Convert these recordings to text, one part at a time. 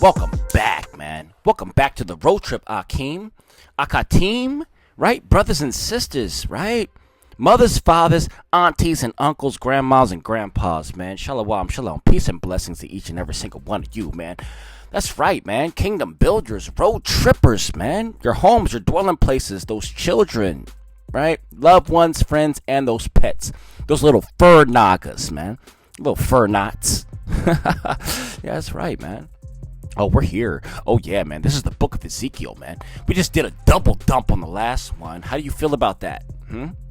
Welcome back, man. Welcome back to the road trip, Akatim, right? Brothers and sisters, right? Mothers, fathers, aunties, and uncles, grandmas, and grandpas, man. Shalom, shalom. Peace and blessings to each and every single one of you, man. That's right, man. Kingdom builders, road trippers, man. Your homes, your dwelling places, those children, right? Loved ones, friends, and those pets. Those little fur nagas, man. Little fur knots. Yeah, that's right, man. Oh, we're here. Oh, yeah, man. This is the book of Ezekiel, man. We just did a double dump on the last one. How do you feel about that?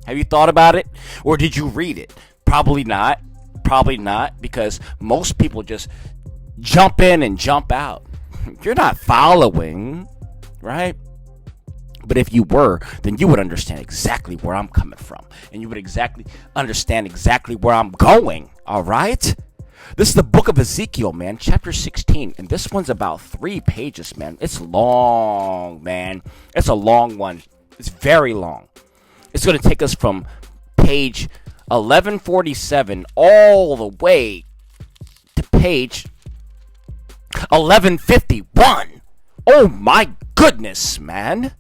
Have you thought about it? Or did you read it? Probably not. Probably not, because most people just jump in and jump out. You're not following, right? But if you were, then you would understand exactly where I'm coming from. And you would understand exactly where I'm going, all right? This is the book of Ezekiel, man, chapter 16. And this one's about 3 pages, man. It's long, man. It's a long one. It's very long. It's going to take us from page 1147 all the way to page 1151. Oh, my goodness, man.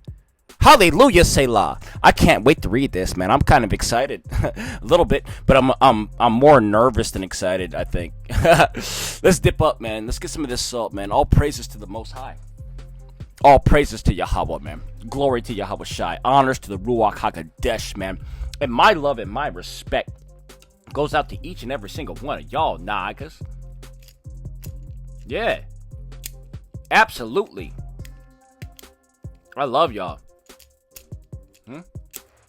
Hallelujah, Selah. I can't wait to read this, man. I'm kind of excited a little bit, but I'm more nervous than excited, I think. Let's dip up, man. Let's get some of this salt, man. All praises to the Most High. All praises to Yahweh, man. Glory to Yahweh Shai. Honors to the Ruach HaKodesh, man. And my love and my respect goes out to each and every single one of y'all, nagas. Yeah. Absolutely. I love y'all.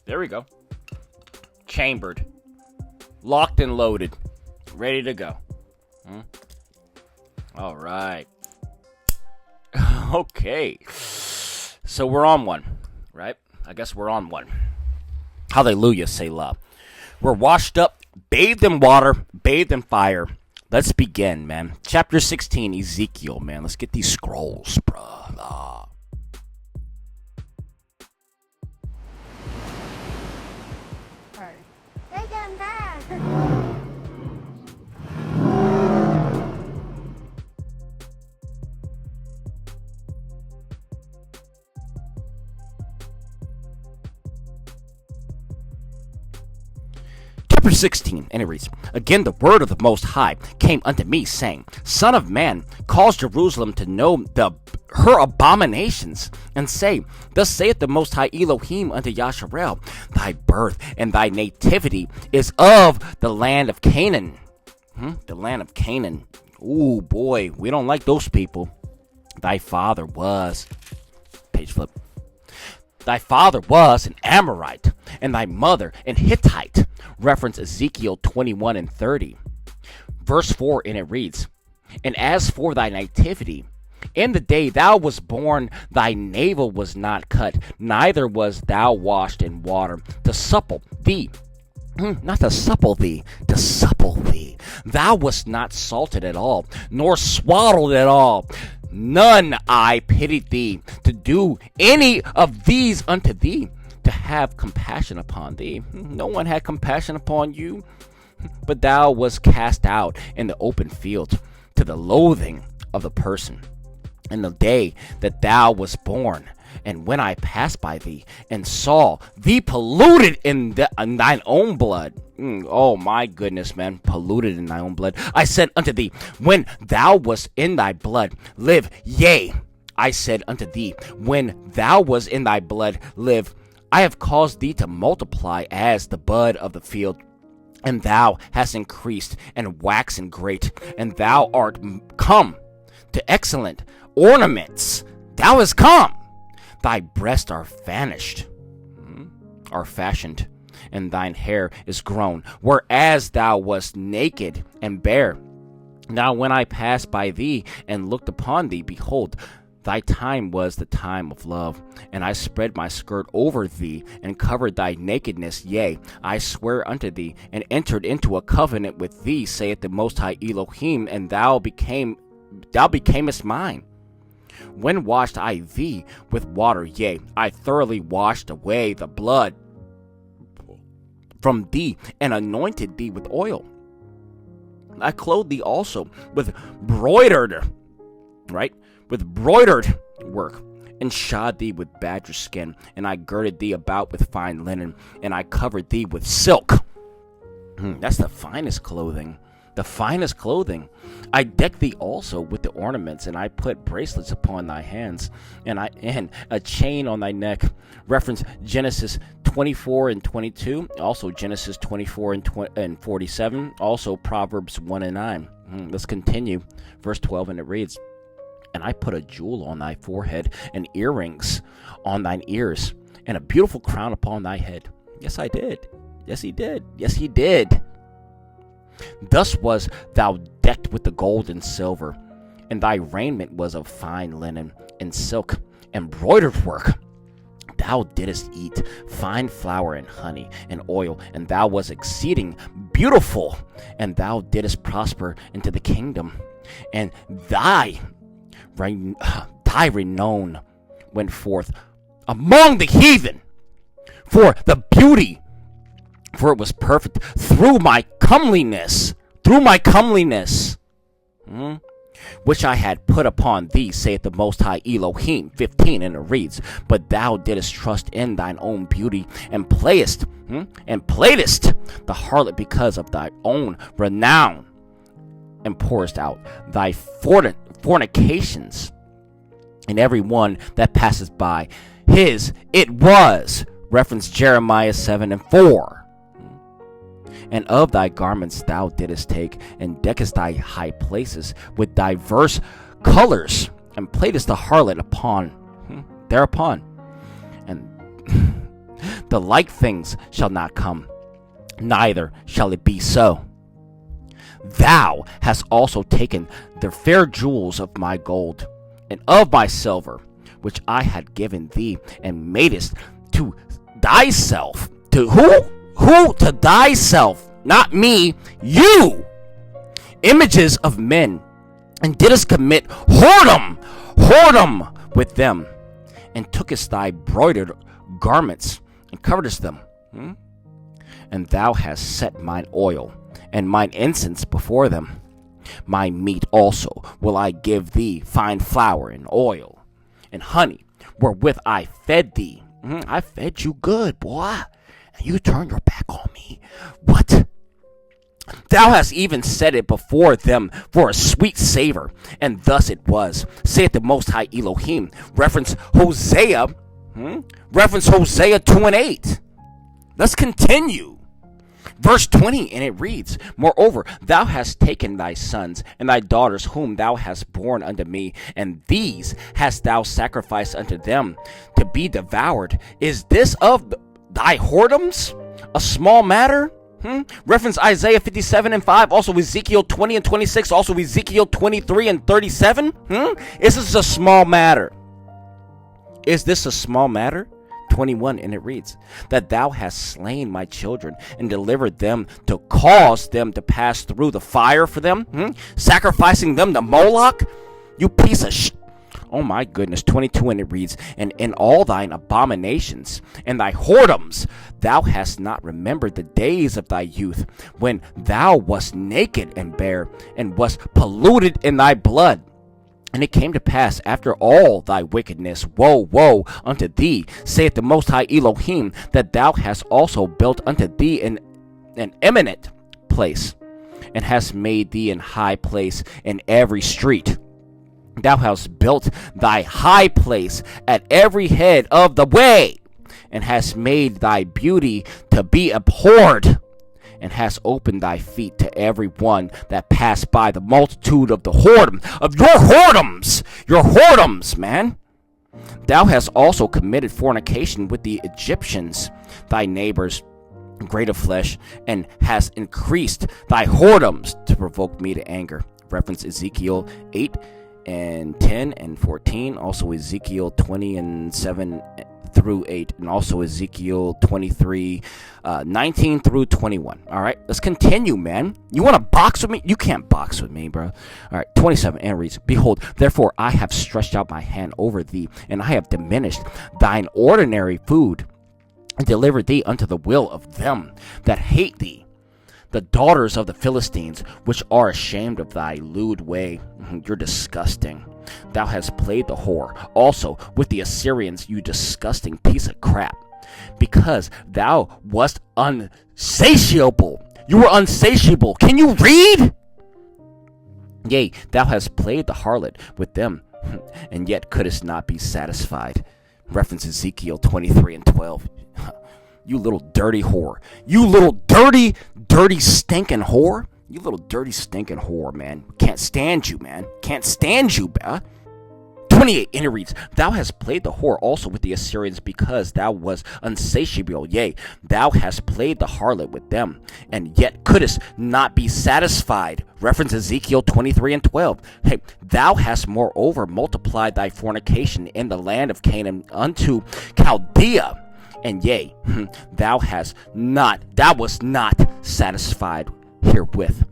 There we go. Chambered. Locked and loaded. Ready to go. All right. Okay. So we're on one, right? I guess we're on one. Hallelujah, Selah. We're washed up, bathed in water, bathed in fire. Let's begin, man. Chapter 16, Ezekiel, man. Let's get these scrolls, bruh. Chapter 16, and it reads, Again the word of the Most High came unto me, saying, Son of man, cause Jerusalem to know her abominations, and say, Thus saith the Most High Elohim unto Yasharel, Thy birth and thy nativity is of the land of Canaan. The land of Canaan. Ooh, boy, we don't like those people. Thy father was, page flip. Thy father was an Amorite, and thy mother an Hittite. Reference Ezekiel 21 and 30. Verse 4, and it reads, And as for thy nativity, in the day thou was born, thy navel was not cut, neither was thou washed in water, to supple thee. Not to supple thee, to supple thee. Thou wast not salted at all, nor swaddled at all. None I pitied thee, to do any of these unto thee, to have compassion upon thee. No one had compassion upon you, but thou wast cast out in the open field, to the loathing of the person. In the day that thou wast born, and when I passed by thee, and saw thee polluted in thine own blood. Oh my goodness, man, polluted in thy own blood. I said unto thee, when thou wast in thy blood, live. Yea, I said unto thee, when thou wast in thy blood, live. I have caused thee to multiply as the bud of the field, and thou hast increased and waxen great, and thou art come to excellent ornaments. Thou hast come. Thy breasts are fashioned, and thine hair is grown, whereas thou wast naked and bare. Now when I passed by thee and looked upon thee, behold, thy time was the time of love, and I spread my skirt over thee, and covered thy nakedness. Yea, I swear unto thee, and entered into a covenant with thee, saith the Most High Elohim, and thou becamest mine. When washed I thee with water, yea, I thoroughly washed away the blood from thee, and anointed thee with oil. I clothed thee also with broidered, right? with broidered work, and shod thee with badger skin, and I girded thee about with fine linen, and I covered thee with silk. That's the finest clothing. The finest clothing. I decked thee also with the ornaments, and I put bracelets upon thy hands, and a chain on thy neck. Reference Genesis 24 and 22, also Genesis 24 and 47, also Proverbs 1 and 9. Let's continue. Verse 12, and it reads, and I put a jewel on thy forehead, and earrings on thine ears, and a beautiful crown upon thy head. Yes, I did. Yes, he did. Yes, he did. Thus was thou decked with the gold and silver, and thy raiment was of fine linen and silk, embroidered work. Thou didst eat fine flour and honey and oil, and thou wast exceeding beautiful, and thou didst prosper into the kingdom, and thy renown went forth among the heathen, for it was perfect through my comeliness, which I had put upon thee, saith the Most High Elohim. 15, and it reads, but thou didst trust in thine own beauty, and playedst the harlot because of thy own renown, and pourest out thy fornications, and every one that passes by it was. Reference Jeremiah 7 and 4. And of thy garments thou didst take, and deckest thy high places with diverse colors, and playedst the harlot thereupon. And the like things shall not come, neither shall it be so. Thou hast also taken the fair jewels of my gold, and of my silver, which I had given thee, and madest to thyself. To who? Who? To thyself, not me, you, images of men, and didst commit whoredom with them, and tookest thy broidered garments, and coveredst them. And thou hast set mine oil and mine incense before them. My meat also will I give thee, fine flour and oil and honey, wherewith I fed thee. I fed you good, boy. And you turn your back on me. What? Thou hast even set it before them for a sweet savor, and thus it was, saith the Most High Elohim. Reference Hosea 2 and 8. Let's continue. Verse 20, and it reads, moreover, thou hast taken thy sons and thy daughters whom thou hast borne unto me, and these hast thou sacrificed unto them to be devoured. Is this of thy whoredoms a small matter? Reference Isaiah 57 and 5, also Ezekiel 20 and 26, also Ezekiel 23 and 37. Is this a small matter? Is this a small matter? 21, and it reads, that thou hast slain my children and delivered them to cause them to pass through the fire for them, sacrificing them to Moloch, you piece of Oh my goodness. 22, and it reads, and in all thine abominations and thy whoredoms thou hast not remembered the days of thy youth, when thou wast naked and bare, and wast polluted in thy blood. And it came to pass after all thy wickedness, woe unto thee, saith the Most High Elohim, that thou hast also built unto thee an eminent place, and hast made thee an high place in every street. Thou hast built thy high place at every head of the way, and hast made thy beauty to be abhorred, and hast opened thy feet to every one that passed by, the multitude of the whoredom of your whoredoms, man. Thou hast also committed fornication with the Egyptians, thy neighbors, great of flesh, and hast increased thy whoredoms to provoke me to anger. Reference Ezekiel 8 and 10 and 14, also Ezekiel 20 and 7 through 8, and also Ezekiel 23, 19 through 21. All right, let's continue, man. You want to box with me? You can't box with me, bro. All right, 27, and reads, behold, therefore I have stretched out my hand over thee, and I have diminished thine ordinary food, and delivered thee unto the will of them that hate thee. the daughters of the Philistines, which are ashamed of thy lewd way. You're disgusting. Thou hast played the whore also with the Assyrians, you disgusting piece of crap, because thou wast unsatiable. You were unsatiable. Can you read? Yea, thou hast played the harlot with them, and yet couldst not be satisfied. Reference Ezekiel 23:12. You little dirty whore. You little dirty stinking whore. You little dirty stinking whore, man. Can't stand you, man. Can't stand you, bruh. 28, and it reads, Thou hast played the whore also with the Assyrians, because thou was unsatiable. Yea, thou hast played the harlot with them, and yet couldst not be satisfied. Reference Ezekiel 23:12. Hey, thou hast moreover multiplied thy fornication in the land of Canaan unto Chaldea. And yea, thou was not satisfied herewith.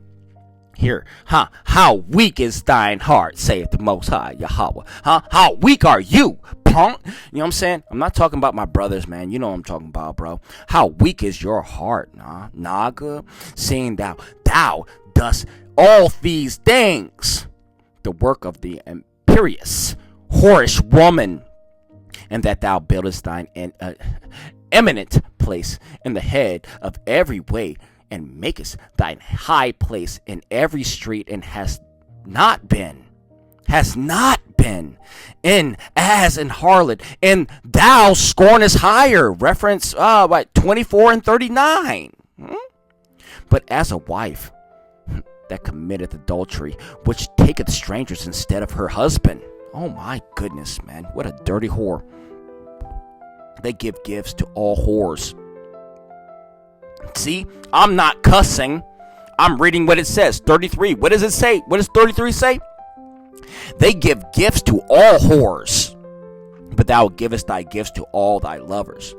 Here, how weak is thine heart, saith the Most High Yahweh. How weak are you, punk? You know what I'm saying? I'm not talking about my brothers, man. You know what I'm talking about, bro. How weak is your heart, Naga? Seeing thou dost all these things, the work of the imperious, whorish woman, and that thou buildest thine eminent place in the head of every way, and makest thine high place in every street, and has not been in as an harlot, and thou scornest higher. Reference 24 and 39. But as a wife that committeth adultery, which taketh strangers instead of her husband. Oh my goodness, man, what a dirty whore. They give gifts to all whores. See, I'm not cussing. I'm reading what it says. 33. What does it say? What does 33 say? They give gifts to all whores, but thou givest thy gifts to all thy lovers,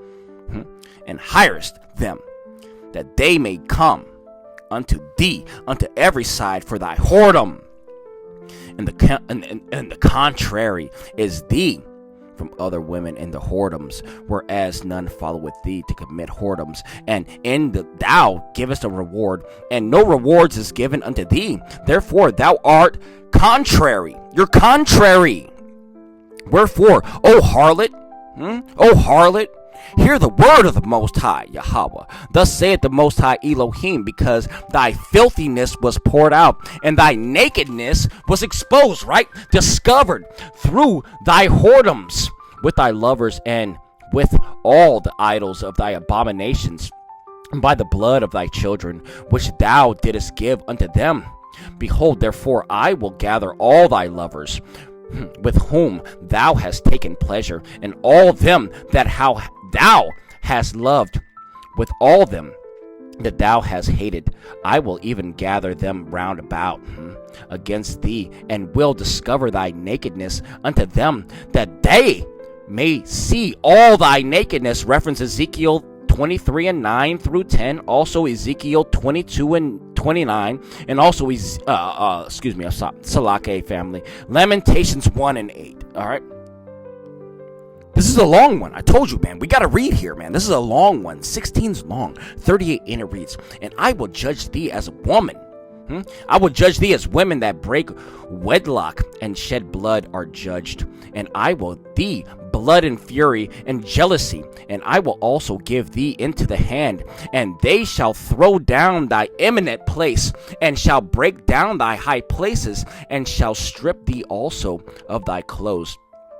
and hirest them, that they may come unto thee, unto every side for thy whoredom. And the contrary is thee from other women in the whoredoms, whereas none followeth thee to commit whoredoms. And thou givest a reward, and no rewards is given unto thee. Therefore thou art contrary. You're contrary. Wherefore, O harlot, O harlot, hear the word of the Most High Yahweh. Thus saith the Most High Elohim, because thy filthiness was poured out, and thy nakedness was exposed, right? Discovered through thy whoredoms with thy lovers, and with all the idols of thy abominations, and by the blood of thy children, which thou didst give unto them. Behold, therefore, I will gather all thy lovers, with whom thou hast taken pleasure, and all them that thou hast loved, with all them that thou hast hated. I will even gather them round about against thee, and will discover thy nakedness unto them, that they may see all thy nakedness. Reference Ezekiel 23 and 9 through 10, also Ezekiel 22 and 29, and also Salake family, Lamentations 1 and 8. All right, this is a long one. I told you, man, we gotta read here, man. This is a long one. 16's long. 38 and it reads, and I will judge thee as a woman. I will judge thee as women that break wedlock and shed blood are judged. And I will thee blood and fury and jealousy. And I will also give thee into the hand. And they shall throw down thy eminent place, and shall break down thy high places, and shall strip thee also of thy clothes,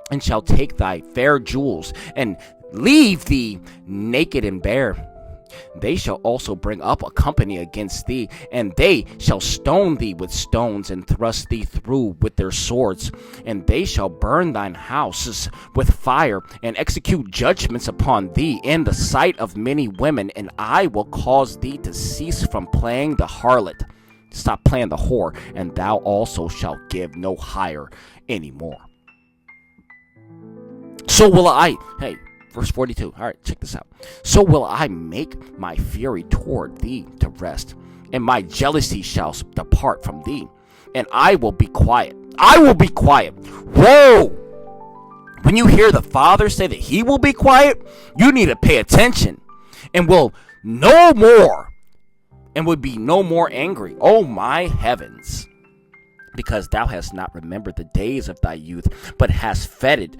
and shall take thy fair jewels, and leave thee naked and bare. They shall also bring up a company against thee, and they shall stone thee with stones, and thrust thee through with their swords. And they shall burn thine houses with fire, and execute judgments upon thee in the sight of many women. And I will cause thee to cease from playing the harlot. Stop playing the whore, and thou also shalt give no hire anymore. So will I, verse 42. All right, check this out. So will I make my fury toward thee to rest, and my jealousy shall depart from thee, and I will be quiet. I will be quiet. Whoa! When you hear the Father say that he will be quiet, you need to pay attention, and will no more and would be no more angry. Oh my heavens. Because thou hast not remembered the days of thy youth, but hast fretted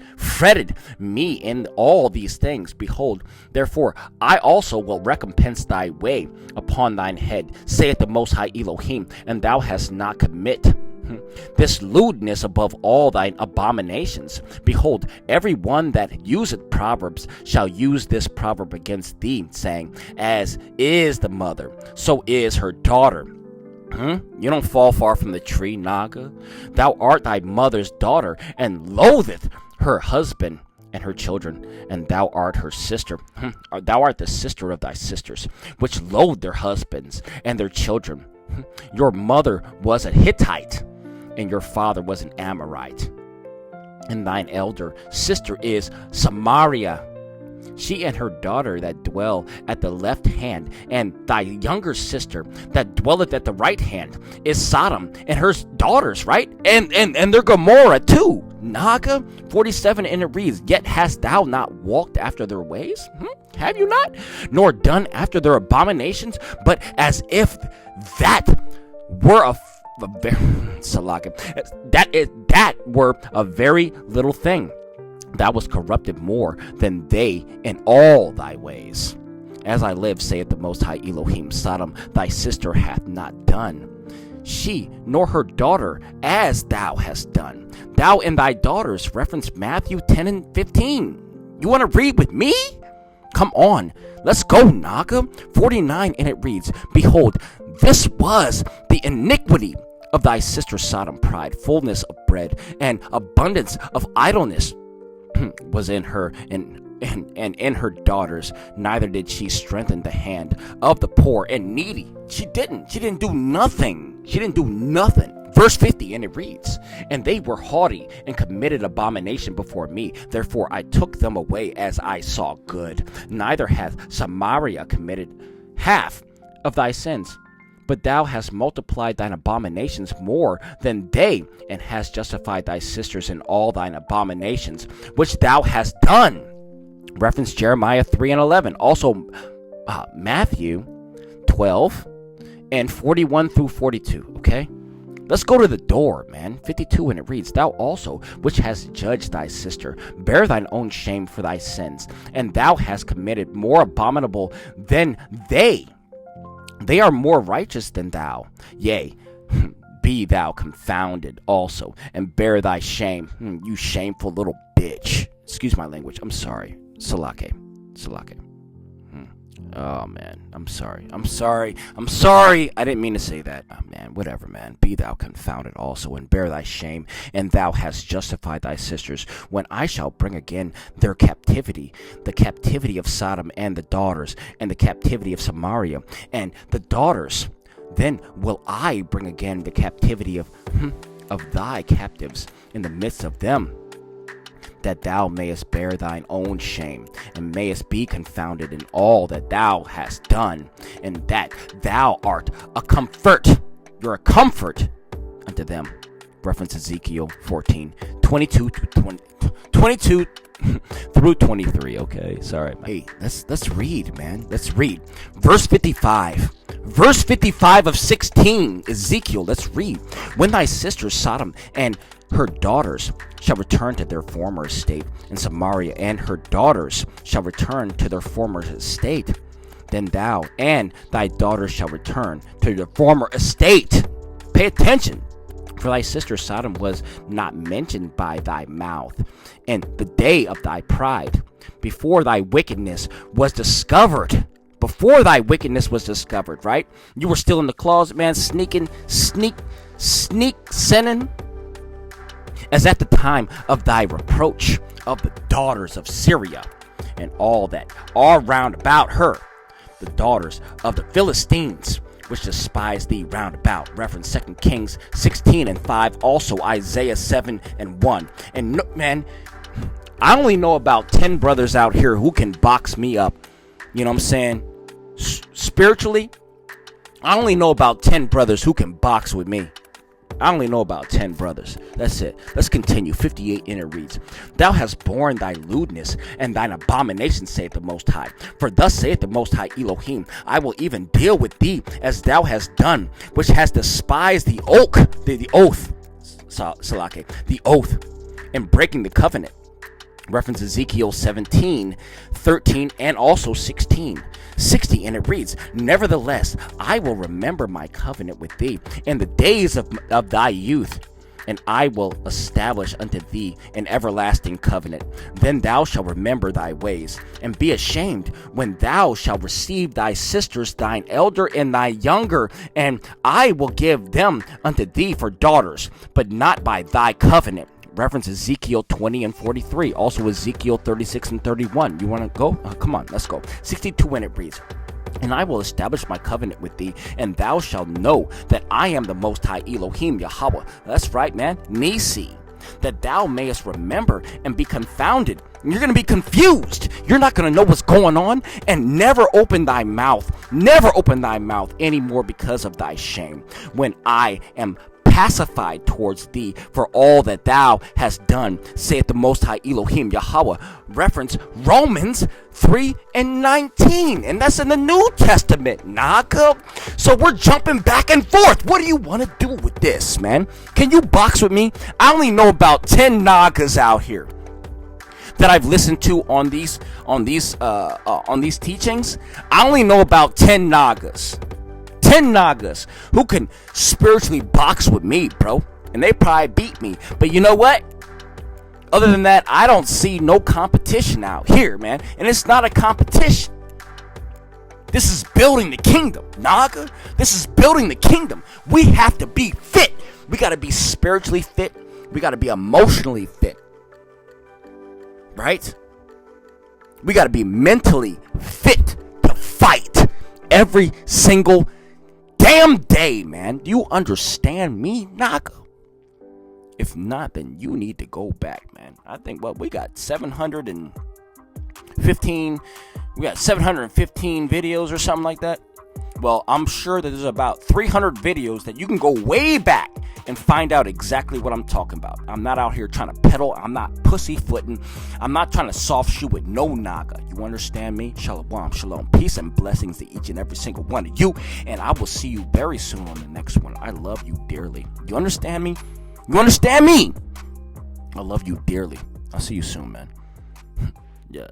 me in all these things. Behold, therefore, I also will recompense thy way upon thine head, saith the Most High Elohim, and thou hast not commit this lewdness above all thine abominations. Behold, every one that useth proverbs shall use this proverb against thee, saying, as is the mother, so is her daughter. You don't fall far from the tree, Naga. Thou art thy mother's daughter, and loatheth her husband and her children, and thou art her sister. Thou art the sister of thy sisters, which loathe their husbands and their children. Your mother was a Hittite, and your father was an Amorite. And thine elder sister is Samaria, she and her daughter that dwell at the left hand, and thy younger sister that dwelleth at the right hand is Sodom, and her daughters, right? And they're Gomorrah too. Naga 47, and it reads, yet hast thou not walked after their ways? Have you not? Nor done after their abominations, but as if that were that were a very little thing. Thou was corrupted more than they in all thy ways. As I live, saith the Most High Elohim, Sodom thy sister hath not done, she nor her daughter, as thou hast done. Thou and thy daughters, reference Matthew 10 and 15. You want to read with me? Come on, let's go, Naga. 49, and it reads, behold, this was the iniquity of thy sister Sodom, pride, fullness of bread, and abundance of idleness was in her, and in her daughters, neither did she strengthen the hand of the poor and needy. She didn't do nothing. Verse 50, and it reads, and they were haughty and committed abomination before me. Therefore I took them away as I saw good. Neither hath Samaria committed half of thy sins, but thou hast multiplied thine abominations more than they, and hast justified thy sisters in all thine abominations, which thou hast done. Reference Jeremiah 3 and 11. Also Matthew 12 and 41 through 42. Okay? Let's go to the door, man. 52, and it reads, thou also, which hast judged thy sister, bear thine own shame for thy sins, and thou hast committed more abominable than they. They are more righteous than thou. Yea, be thou confounded also, and bear thy shame, you shameful little bitch. Excuse my language. I'm sorry. Salake. Oh, man. I'm sorry. I didn't mean to say that. Oh, man. Whatever, man. Be thou confounded also, and bear thy shame, and thou hast justified thy sisters, when I shall bring again their captivity, the captivity of Sodom and the daughters, and the captivity of Samaria and the daughters. Then will I bring again the captivity of thy captives in the midst of them, that thou mayest bear thine own shame, and mayest be confounded in all that thou hast done, and that thou art a comfort. You're a comfort unto them. Reference Ezekiel 14, 22 through 23. Okay, sorry. Hey, let's read, man. Let's read. Verse 55. Verse 55 of 16. Ezekiel, let's read. When thy sister Sodom and her daughters shall return to their former estate, and Samaria and her daughters shall return to their former estate, then thou and thy daughters shall return to their former estate. Pay attention, for thy sister Sodom was not mentioned by thy mouth, and the day of thy pride, before thy wickedness was discovered. Before thy wickedness was discovered, right? You were still in the closet, man, sneak sinning, as at the time of thy reproach of the daughters of Syria, and all that are round about her, the daughters of the Philistines, which despise thee round about. Reference 2 Kings 16 and 5. Also Isaiah 7 and 1. And man, I only know about 10 brothers out here who can box me up. You know what I'm saying? Spiritually, I only know about 10 brothers who can box with me. I only know about 10 brothers. That's it. Let's continue. 58, and it reads, Thou hast borne thy lewdness and thine abomination, saith the Most High. For thus saith the Most High Elohim, I will even deal with thee as thou hast done, which hast despised the oath, Salake, the oath, in breaking the covenant. Reference Ezekiel 17, 13, and also 16. 60, and it reads, Nevertheless, I will remember my covenant with thee in the days of thy youth, and I will establish unto thee an everlasting covenant. Then thou shalt remember thy ways, and be ashamed when thou shalt receive thy sisters, thine elder and thy younger, and I will give them unto thee for daughters, but not by thy covenant. Reference Ezekiel 20 and 43. Also Ezekiel 36 and 31. You want to go? Come on, let's go. 62, and it reads, And I will establish my covenant with thee, and thou shalt know that I am the Most High Elohim Yahweh. That's right, man. Nisi. That thou mayest remember and be confounded. You're going to be confused. You're not going to know what's going on, and never open thy mouth. Never open thy mouth anymore because of thy shame. When I am pacified towards thee for all that thou hast done, saith the Most High Elohim Yahweh. Reference Romans 3 and 19, and that's in the New Testament, Naga. So we're jumping back and forth. What do you want to do with this, man? Can you box with me? I only know about 10 Nagas out here that I've listened to on these teachings. I only know about 10 Nagas. 10 Nagas who can spiritually box with me, bro. And they probably beat me. But you know what? Other than that, I don't see no competition out here, man. And it's not a competition. This is building the kingdom, Naga. This is building the kingdom. We have to be fit. We got to be spiritually fit. We got to be emotionally fit. Right? We got to be mentally fit to fight every single damn day, man. Do you understand me, Naga? If not, then you need to go back, man. I think we got 715 videos or something like that. Well, I'm sure that there's about 300 videos that you can go way back and find out exactly what I'm talking about. I'm not out here trying to peddle. I'm not pussyfooting. I'm not trying to soft shoe with no Naga. You understand me? Shalom, shalom. Peace and blessings to each and every single one of you. And I will see you very soon on the next one. I love you dearly. You understand me? You understand me? I love you dearly. I'll see you soon, man. Yeah.